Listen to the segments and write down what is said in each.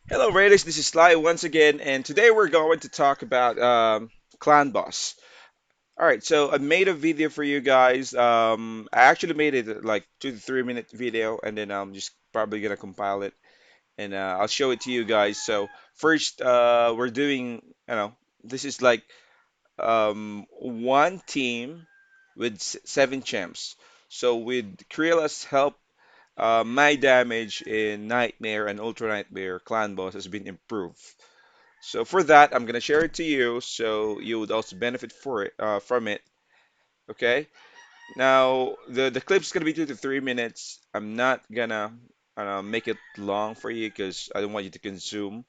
Hello, Raiders. This is Sly once again, and today we're going to talk about Clan Boss. All right, so I made a video for you guys. I actually made it like 2 to 3 minute video, and then I'm just probably gonna compile it and I'll show it to you guys. So first, we're doing, this is like one team with 7 champs. So with Kreela's help, my damage in Nightmare and Ultra Nightmare Clan Boss has been improved. So for that, I'm gonna share it to you, so you would also benefit from it. Okay. Now the clip's gonna be 2 to 3 minutes. I'm not gonna make it long for you because I don't want you to consume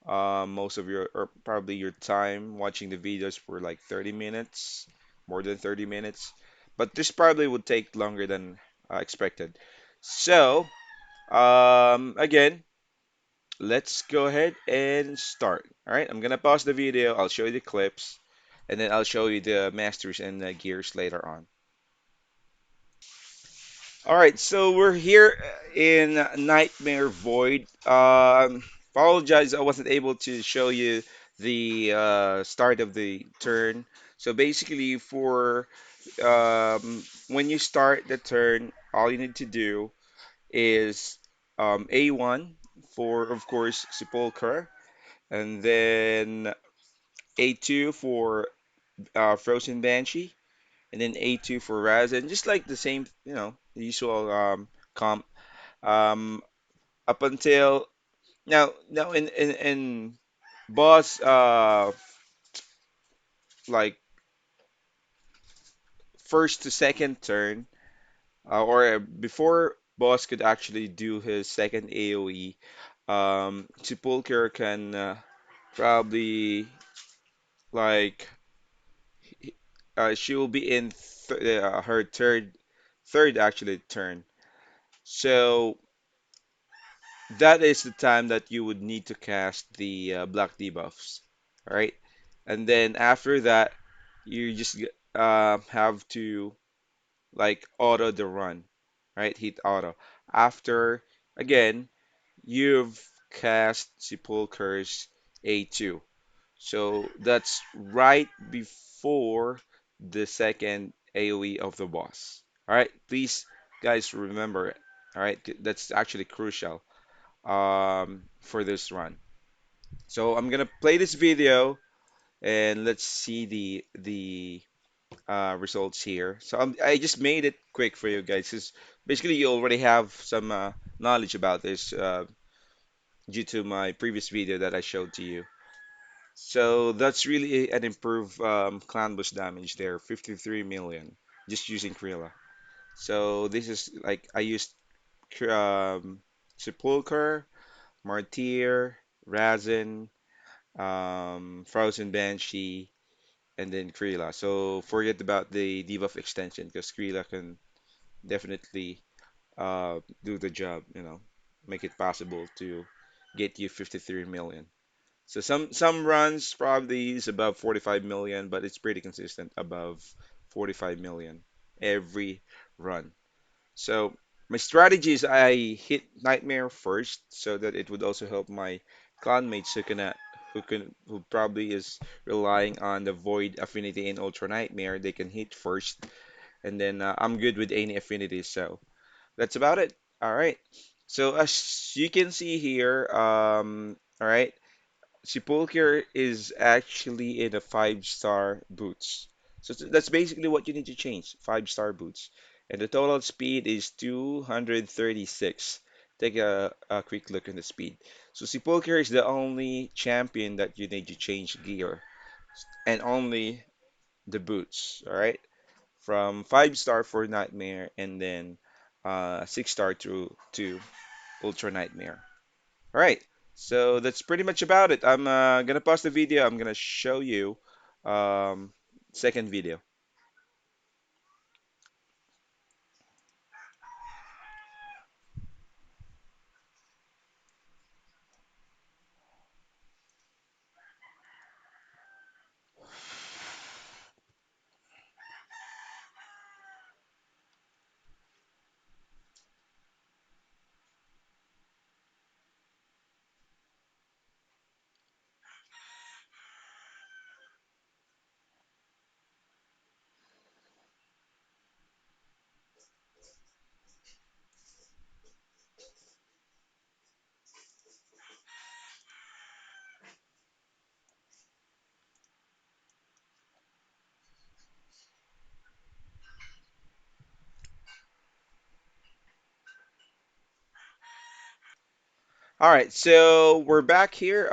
most of your or probably your time watching the videos for like 30 minutes, more than 30 minutes. But this probably would take longer than expected. So again. Let's go ahead and start. All right, I'm gonna pause the video. I'll show you the clips, and then I'll show you the masters and the gears later on. All right, so we're here in Nightmare Void. Apologize, I wasn't able to show you the start of the turn. So basically, for when you start the turn, all you need to do is A1 for, of course, Sepulchre. And then A2 for Frozen Banshee, and then A2 for Raz, and just like the same, the usual comp. Um, up until now in boss, like first to second turn, or before boss could actually do his second AOE, Sepulchre can probably like she will be in her third actually turn. So that is the time that you would need to cast the black debuffs. All right, and then after that, you just have to like auto the run, right? Hit auto. After again, you've cast Sepulchre's A2. So that's right before the second AoE of the boss. All right, please, guys, remember it. All right, that's actually crucial for this run. So I'm gonna play this video and let's see the results here. So I just made it quick for you guys, because basically you already have some knowledge about this due to my previous video that I showed to you. So that's really an improved clan boost damage there, 53 million, just using Kreela. So this is like I used Sepulchre, Martyr, Razin, Frozen Banshee, and then Kreela. So forget about the debuff extension because Kreela can definitely do the job, make it possible to get you 53 million. So some runs probably is above 45 million, but it's pretty consistent above 45 million every run. So my strategy is I hit Nightmare first so that it would also help my clanmates who probably is relying on the Void Affinity and Ultra Nightmare. They can hit first, and then I'm good with any affinities. So that's about it. All right. So as you can see here, all right. Sepulchre is actually in a 5-star boots. So that's basically what you need to change, 5-star boots. And the total speed is 236. Take a quick look at the speed. So Sepulchre is the only champion that you need to change gear, and only the boots, all right? From 5-star for Nightmare, and then 6-star to Ultra Nightmare. All right, so that's pretty much about it. I'm gonna pause the video. I'm gonna show you um, second video. All right, so we're back here.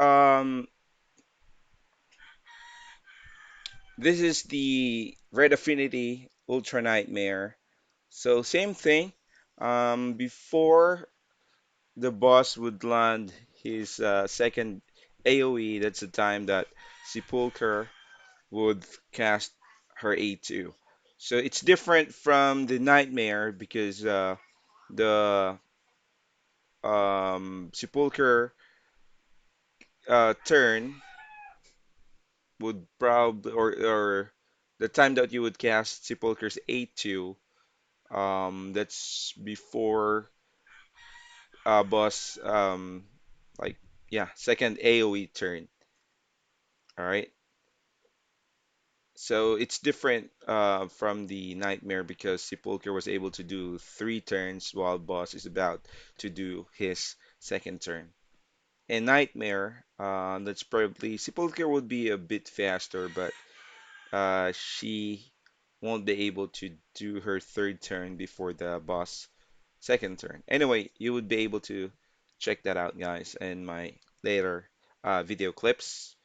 This is the Red Affinity Ultra Nightmare. So same thing. Before the boss would land his second AoE, that's the time that Sepulcher would cast her A2. So it's different from the Nightmare because the Sepulcher turn would probably or the time that you would cast Sepulcher's A2, that's before boss like yeah, second AoE turn. All right. So it's different from the Nightmare because Sepulcher was able to do 3 turns while boss is about to do his second turn. In Nightmare, that's probably Sepulcher would be a bit faster, but she won't be able to do her third turn before the boss second turn. Anyway, you would be able to check that out, guys, in my later video clips.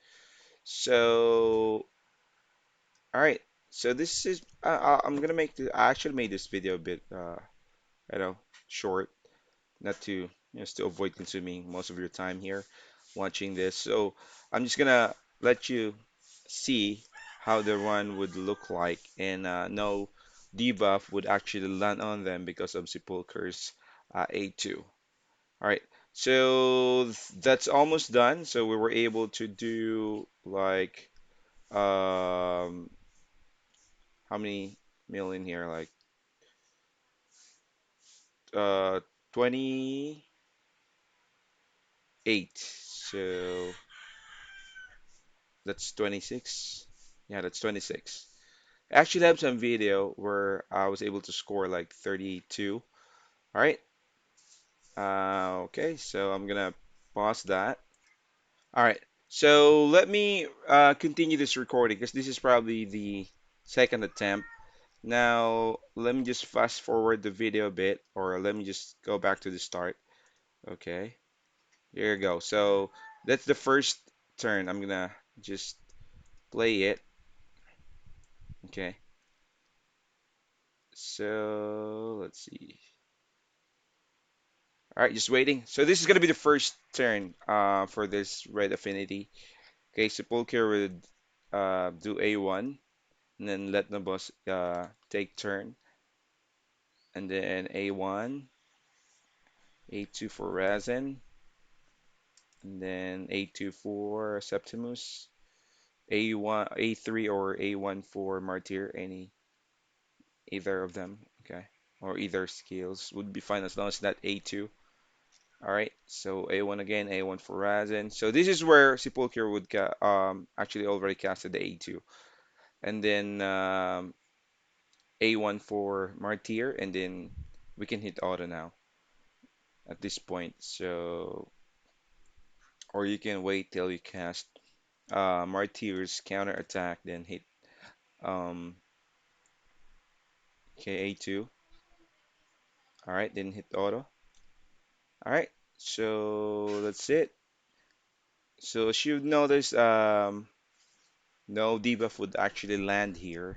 So, all right. So this is I'm gonna make the I actually made this video a bit you know short, not to just to avoid consuming most of your time here watching this. So I'm just gonna let you see how the run would look like, and no debuff would actually land on them because of Sepulcher's A2. All right, so that's almost done. So we were able to do like how many million here? Like uh 28. So that's 26. Yeah, that's 26. I actually have some video where I was able to score like 32. All right. Okay, so I'm gonna pause that. All right. So let me continue this recording because this is probably the second attempt. Now, let me just fast forward the video a bit, or let me just go back to the start. Okay, here you go. So that's the first turn. I'm gonna just play it. Okay. So let's see. All right, just waiting. So this is gonna be the first turn for this red affinity. Okay, Sepulchre would do A1 and then let the boss take turn, and then A1, A2 for Razin, and then A2 for Septimus, A1, A3 or A1 for Martyr, any either of them. Okay, or either skills would be fine as long as that A2. All right, so A1 again, A1 for Razin. So this is where Sepulchre would actually already casted the A2. And then A1 for Martyr, and then we can hit auto now at this point. So, or you can wait till you cast Martyr's counter attack, then hit um, okay, A2. All right, then hit auto. All right, so that's it. So as you notice, no debuff would actually land here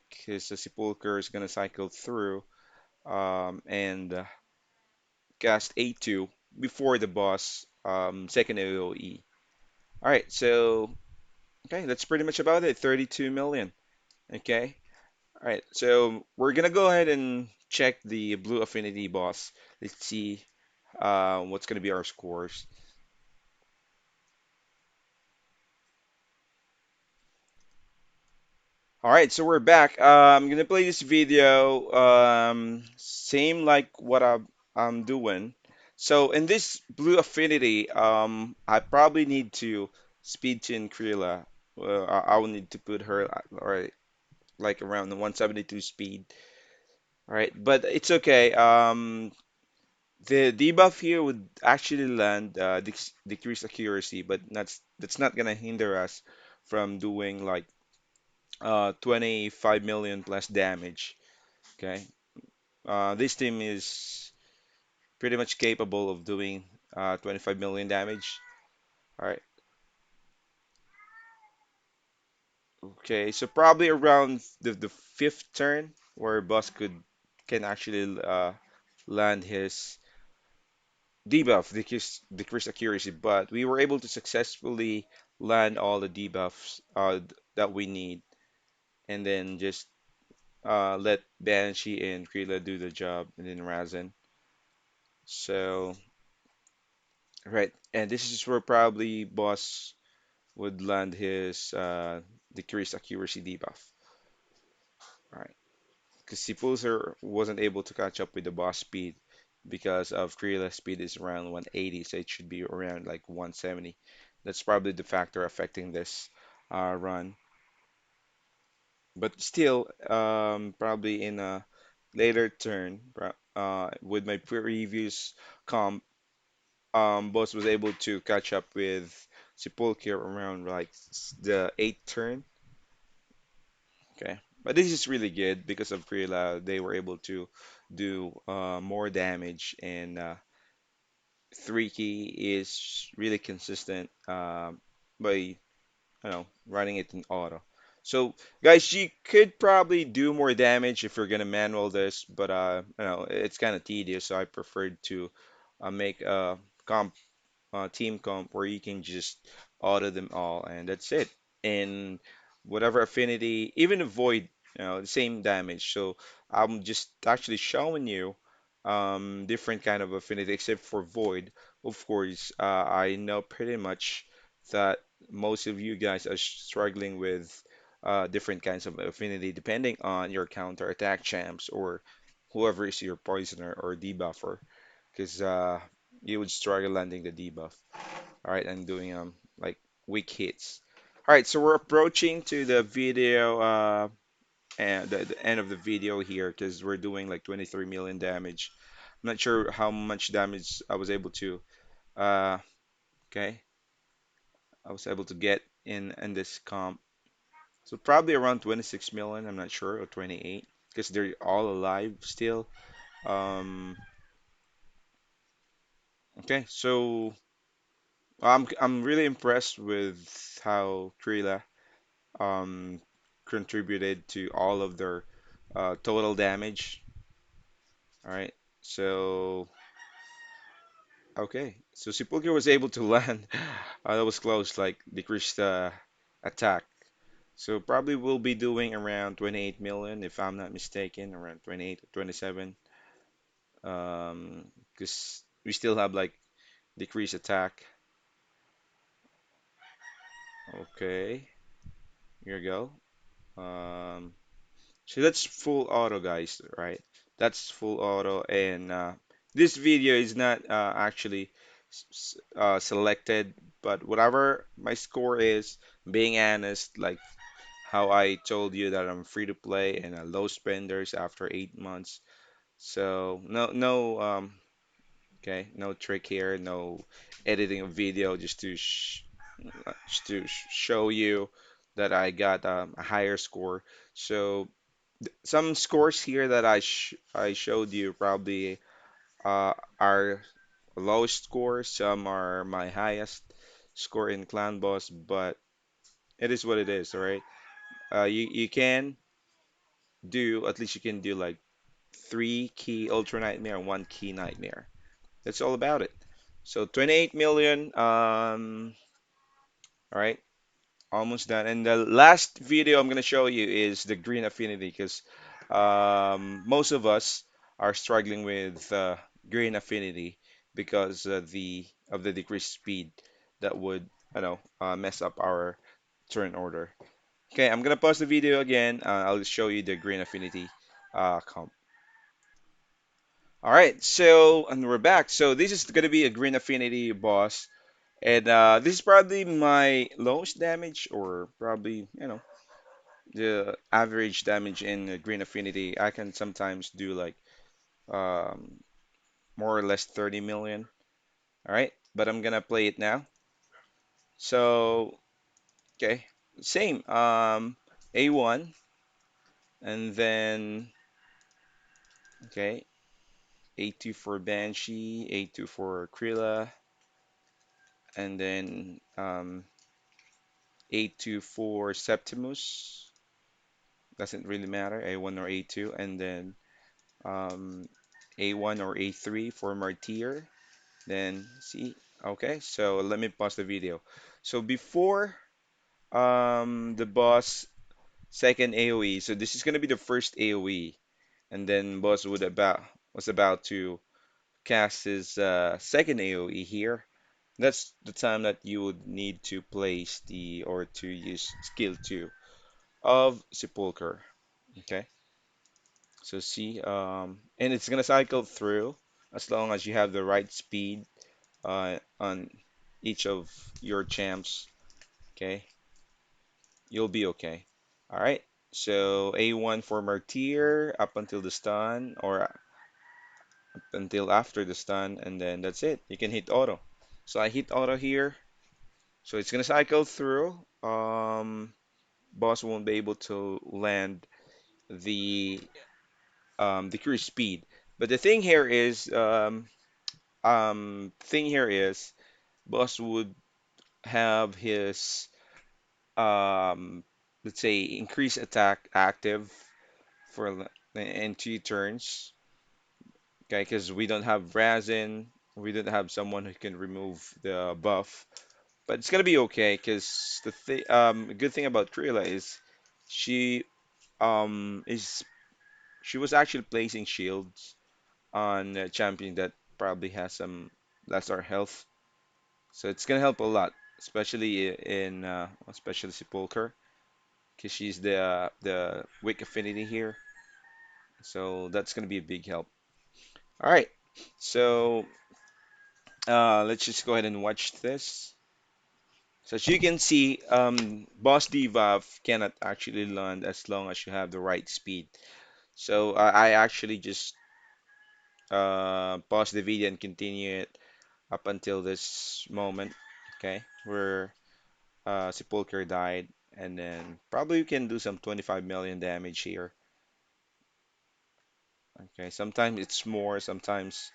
because the Sepulcher is gonna cycle through and cast A2 before the boss second AoE. All right, so okay, that's pretty much about it. 32 million. Okay. All right, so we're gonna go ahead and check the blue affinity boss. Let's see what's gonna be our scores. All right, so we're back. I'm gonna play this video, same like what I'm doing. So in this blue affinity, I probably need to speed tune Kreela. I will need to put her or like around the 172 speed. All right, but it's okay. The debuff here would actually land decrease accuracy, but that's not gonna hinder us from doing like 25 million plus damage. Okay, this team is. pretty much capable of doing 25 million damage. All right. Okay, so probably around the fifth turn where boss can actually land his debuff, decrease accuracy, but we were able to successfully land all the debuffs that we need, and then just let Banshee and Kreela do the job, and then Razan. So, right, and this is where probably boss would land his decreased accuracy debuff. All right, because Sepulcher wasn't able to catch up with the boss speed because of Kreela's speed is around 180, so it should be around like 170. That's probably the factor affecting this run. But still, probably in a later turn, with my previous comp, boss was able to catch up with Sepulcher around like the eighth turn. Okay, but this is really good because of Krilla. They were able to do more damage, and three key is really consistent by running it in auto. So guys, you could probably do more damage if you're gonna manual this, but it's kind of tedious. So I preferred to make a comp team comp where you can just auto them all, and that's it. And whatever affinity, even avoid, the same damage. So I'm just actually showing you different kind of affinity, except for void. Of course, I know pretty much that most of you guys are struggling with different kinds of affinity, depending on your counter attack champs or whoever is your poisoner or debuffer, because you would struggle landing the debuff. All right, I'm doing like weak hits. All right, so we're approaching to the video and the end of the video here because we're doing like 23 million damage. I'm not sure how much damage I was able to uh okay, I was able to get in this comp. So probably around 26 million, I'm not sure, or 28 because they're all alive still. Um okay, so I'm really impressed with how Krila um, contributed to all of their total damage. All right. So, okay. So Sepulchre was able to land. That was close, like decreased attack. So probably we'll be doing around 28 million if I'm not mistaken, around 28 or 27. Because we still have like decreased attack. Okay, here we go. Um, So that's full auto, guys, right? That's full auto, and this video is not actually selected, but whatever my score is, being honest, like how I told you that I'm free to play and low spenders after 8 months. So no trick here, no editing of video just to show you that I got a higher score. So some scores here that I showed you probably are lowest scores. Some are my highest score in Clan Boss, but it is what it is, all right? You can do at least you can do like three key Ultra Nightmare and one key Nightmare. That's all about it. So 28 million. All right. Almost done. And the last video I'm going to show you is the green affinity because most of us are struggling with green affinity because of the decreased speed that would, mess up our turn order. Okay, I'm going to pause the video again. I'll show you the green affinity comp. All right, so and we're back. So this is going to be a green affinity boss. And this is probably my lowest damage, or probably, the average damage in Green Affinity. I can sometimes do like um, more or less 30 million. All right, but I'm gonna play it now. So, okay, same. A1, and then okay, A2 for Banshee, A2 for Kreela, and then A2 for Septimus. Doesn't really matter, A1 or A2, and then um, A1 or A3 for Martyr. Then see, okay, so let me pause the video. So before the boss second AoE, so this is gonna be the first AoE, and then boss would about was about to cast his second AoE here. That's the time that you would need to place the or to use skill 2 of Sepulcher. Okay, so see, and it's gonna cycle through as long as you have the right speed on each of your champs. Okay, you'll be okay. All right. So A1 for Martyr up until the stun or up until after the stun, and then that's it. You can hit auto. So I hit auto here. So it's gonna cycle through. Boss won't be able to land the decreased speed. But the thing here is boss would have his let's say increase attack active for in 2 turns. Okay, because we don't have Razin, we don't have someone who can remove the buff. But it's gonna be okay because the good thing about Kreela is she is she was actually placing shields on a champion that probably has some lesser health. So it's gonna help a lot, especially in especially Sepulcher, because she's the weak affinity here. So that's gonna be a big help. All right, so let's just go ahead and watch this. So as you can see, Boss Debuff cannot actually land as long as you have the right speed. So I actually just pause the video and continue it up until this moment, okay, where Sepulcher died, and then probably you can do some 25 million damage here. Okay, sometimes it's more, sometimes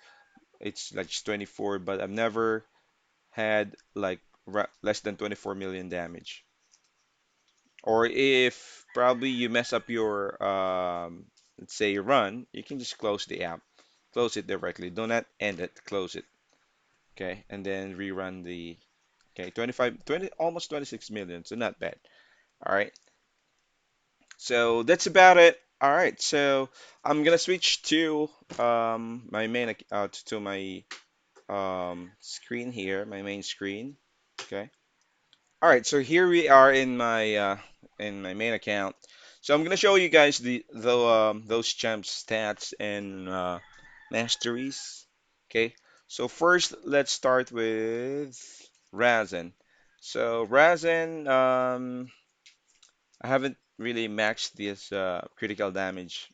it's like just 24, but I've never had like less than 24 million damage. Or if probably you mess up your let's say run, you can just close the app. Close it directly. Do not end it, close it. Okay, and then rerun the okay, 25 20 almost 26 million, so not bad. All right. So that's about it. All right. So I'm gonna switch to my main to my screen here, my main screen. Okay. All right, so here we are in my main account. So I'm gonna show you guys those champ stats and masteries. Okay, so first let's start with Razen. So Razen, I haven't really maxed this critical damage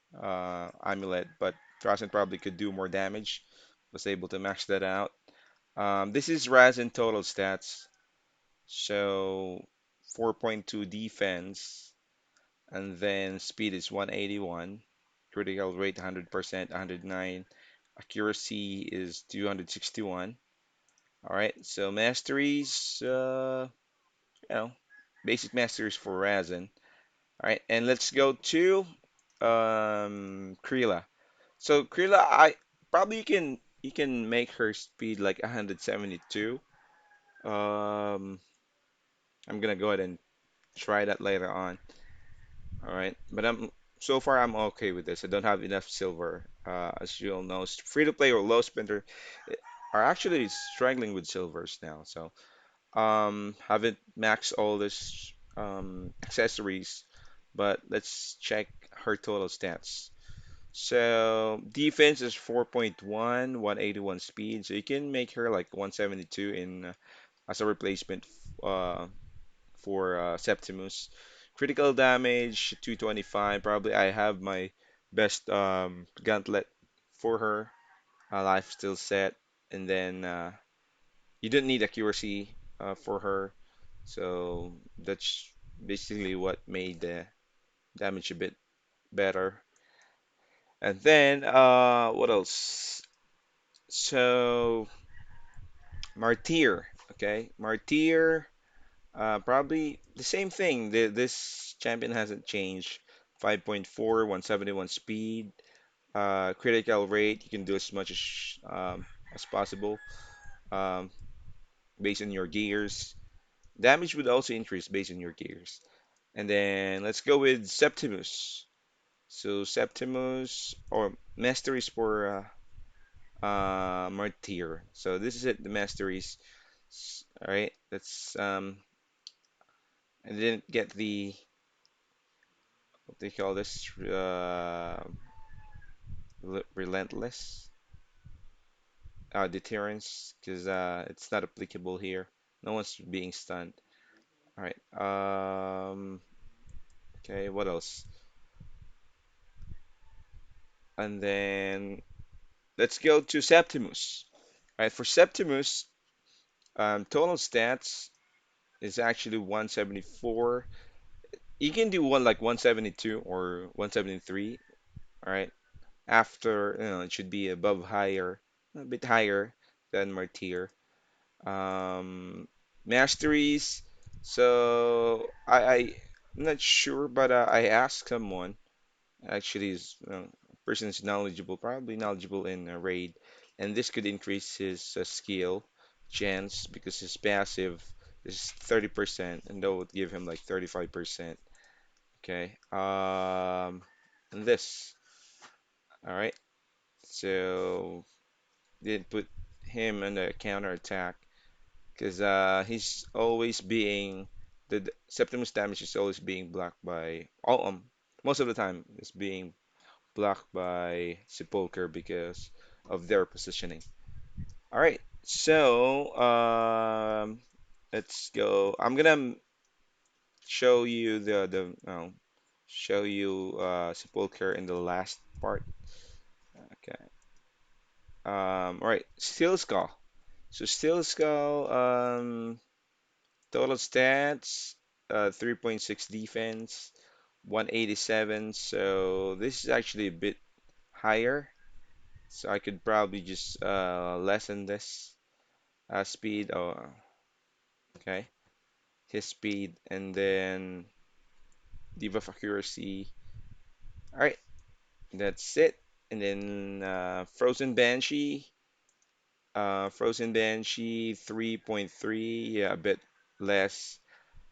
amulet, but Razen probably could do more damage. Was able to max that out. This is Razen total stats. So 4.2 defense, and then speed is 181, critical rate 100%, 109, accuracy is 261. All right, so masteries, you know, basic masteries for Razin. All right, and let's go to Kreela. So Kreela, I probably you can make her speed like 172. Um, I'm gonna go ahead and try that later on. All right, but I'm so far I'm okay with this. I don't have enough silver. As you all know, free to play or low spender eh, are actually struggling with silvers now. So haven't maxed all this accessories, but let's check her total stats. So defense is 4.1, 181 speed. So you can make her like 172 in as a replacement uh, for Septimus. Critical damage 225. Probably I have my best gauntlet for her. Life still set, and then you don't need accuracy for her, so that's basically what made the damage a bit better. And then what else? So Martyr, okay, Martyr, probably the same thing. This champion hasn't changed. 5.4, 171 speed, critical rate. You can do as much as possible, um, based on your gears. Damage would also increase based on your gears. And then let's go with Septimus. So Septimus or Masteries for Martyr. So this is it, the Masteries. All right, let's I didn't get the what do you call this? Relentless deterrence because it's not applicable here. No one's being stunned. All right. Okay. What else? And then let's go to Septimus. All right. For Septimus, total stats is actually 174. You can do one like 172 or 173. All right. After, it should be above higher, a bit higher than Martyr. Masteries. So I'm not sure, but I asked someone. Actually, is a person is knowledgeable, probably knowledgeable in a raid, and this could increase his skill chance because his passive is 30%, and that would give him like 35%. Okay. And this. All right. So did put him on the counter attack because he's always being the Septimus damage is always being blocked by all most of the time is being blocked by Sepulcher because of their positioning. All right, so let's go. I'm gonna show you show you Sepulcher in the last part. Okay. All right, Steel Skull. So Steel Skull, total stats, 3.6 defense, 187. So this is actually a bit higher. So I could probably just lessen this speed. Oh, okay, his speed, and then debuff accuracy. All right, that's it. And then Frozen Banshee 3.3. Yeah, a bit less.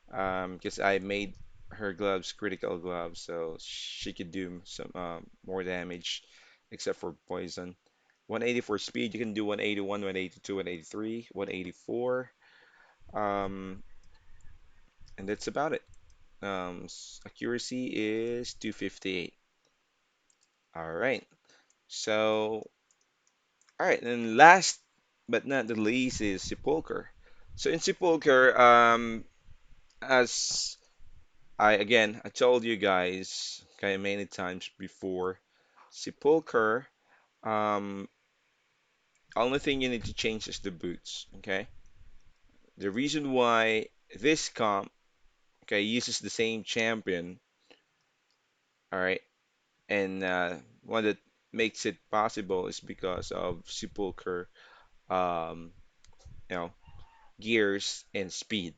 Because I made her gloves critical gloves, so she could do some more damage, except for poison. 180 for speed, you can do 181, 182, 183, 184. Um, and that's about it. Accuracy is 258. All right. So, all right, and last but not the least is Sepulcher. So in Sepulcher, as I told you guys kind of many times before, Sepulcher, um, only thing you need to change is the boots. Okay, the reason why this comp, okay, uses the same champion, all right, and one that makes it possible is because of Sepulcher, um, you know, gears and speed.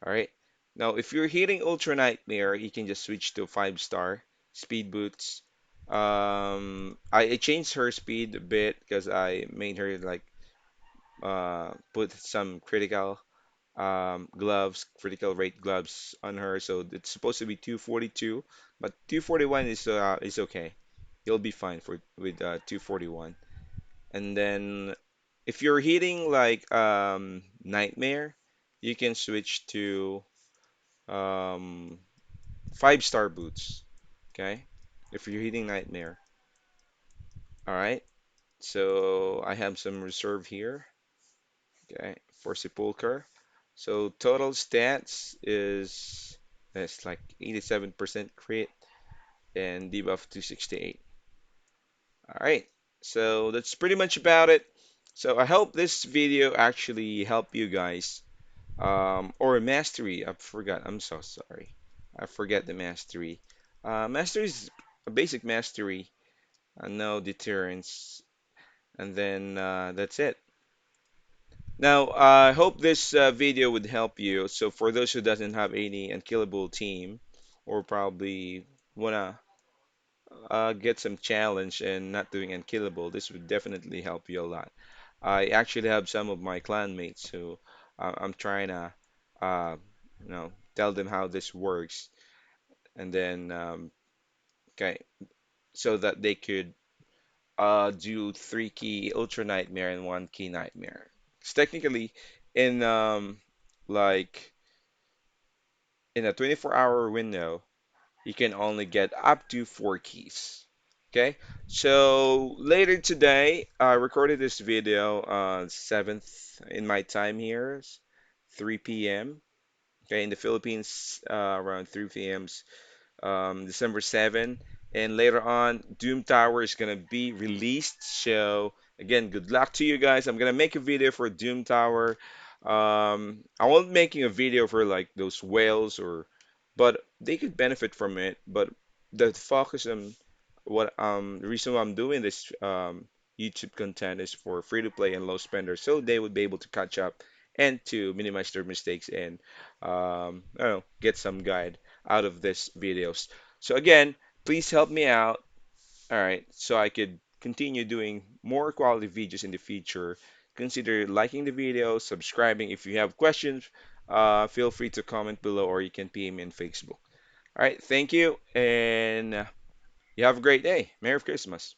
All right. Now, if you're hitting Ultra Nightmare, you can just switch to 5-star speed boots. I changed her speed a bit because I made her like put some critical gloves, critical rate gloves on her. So it's supposed to be 242, but 241 is okay. You'll be fine for with 241. And then if you're hitting like Nightmare, you can switch to um 5-star boots. Okay, if you're hitting Nightmare. All right. So I have some reserve here. Okay, for Sepulcher. So total stats is that's like 87% crit and debuff 268. All right. So that's pretty much about it. So I hope this video actually helped you guys. Or mastery. I forgot. I'm so sorry. I forget the mastery. Mastery is a basic mastery. No deterrence. and then that's it. Now, I hope this video would help you. So for those who doesn't have any unkillable team, or probably wanna get some challenge and not doing unkillable, this would definitely help you a lot. I actually have some of my clanmates who I'm trying to, uh, tell them how this works, and then okay, so that they could do three key Ultra Nightmare and one key Nightmare. 'Cause technically, in like in a 24-hour window, you can only get up to four keys. Okay, so later today, I recorded this video on 7th in my time here, 3 p.m. Okay, in the Philippines, around 3 p.m. December 7. And later on, Doom Tower is going to be released. So, again, good luck to you guys. I'm going to make a video for Doom Tower. I won't making a video for like those whales or, but they could benefit from it. But the focus on the reason why I'm doing this YouTube content is for free to play and low spenders, so they would be able to catch up and to minimize their mistakes and I don't know, get some guide out of this videos. So again, please help me out, all right, so I could continue doing more quality videos in the future. Consider liking the video, subscribing. If you have questions, feel free to comment below or you can PM me on Facebook. All right, thank you, and you have a great day. Merry Christmas.